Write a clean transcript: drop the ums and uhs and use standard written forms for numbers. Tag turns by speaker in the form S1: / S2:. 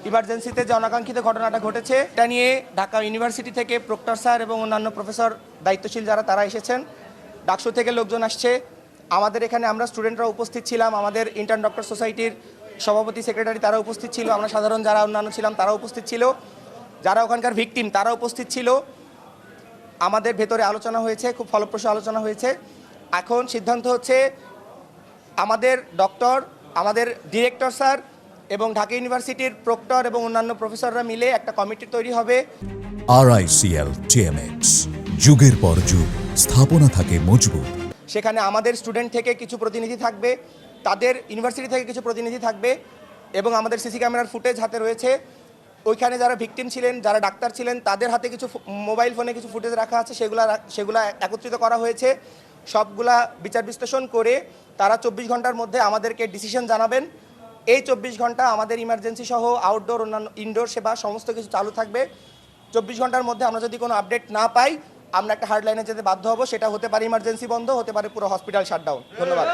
S1: ইমার্জেন্সিতে যে অনাকাঙ্ক্ষিত ঘটনাটা ঘটেছে এটা নিয়ে ঢাকা ইউনিভার্সিটি থেকে প্রক্টর স্যার এবং অন্যান্য প্রফেসর দায়িত্বশীল যারা তারা এসেছেন, ডাকসু থেকে লোকজন আসছে, আমাদের এখানে আমরা স্টুডেন্টরা উপস্থিত ছিলাম, আমাদের ইন্টার্ন ডক্টর সোসাইটির সভাপতি সেক্রেটারি তারা উপস্থিত ছিল, আমরা সাধারণ যারা অন্যান্য ছিলাম তারা উপস্থিত ছিল, যারা ওখানকার ভিকটিম তারা উপস্থিত ছিল। আমাদের ভেতরে আলোচনা হয়েছে, খুব ফলপ্রসূ আলোচনা হয়েছে। এখন সিদ্ধান্ত হচ্ছে আমাদের ডক্টর, আমাদের ডিরেক্টর স্যার এবং ঢাকা ইউনিভার্সিটির প্রক্টর এবং অন্যান্য প্রফেসররা মিলে একটা কমিটি তৈরি হবে।
S2: RICL TMX, যুগের পর যুগ স্থাপনা থাকে মজবুত।
S1: সেখানে আমাদের স্টুডেন্ট থেকে কিছু প্রতিনিধি থাকবে, তাদের ইউনিভার্সিটি থেকে কিছু প্রতিনিধি থাকবে এবং আমাদের সিসি ক্যামেরার ফুটেজ হাতে রয়েছে। ওইখানে যারা ভিকটিম ছিলেন, যারা ডাক্তার ছিলেন, তাদের হাতে কিছু মোবাইল ফোনে কিছু ফুটেজ রাখা আছে, সেগুলা একত্রিত করা হয়েছে। সবগুলা বিচার বিশ্লেষণ করে তারা 24 ঘন্টার মধ্যে আমাদেরকে ডিসিশন জানাবেন। এই 24 ঘন্টা আমাদের ইমার্জেন্সি সহ আউটডোর অন্যান্য ইনডোর সেবা সমস্ত কিছু চালু থাকবে। 24 ঘন্টার মধ্যে আমরা যদি কোনো আপডেট না পাই, আমরা একটা হার্ডলাইনে যেতে বাধ্য হব। সেটা হতে পারে ইমার্জেন্সি বন্ধ, হতে পারে পুরো হসপিটাল শাটডাউন। ধন্যবাদ।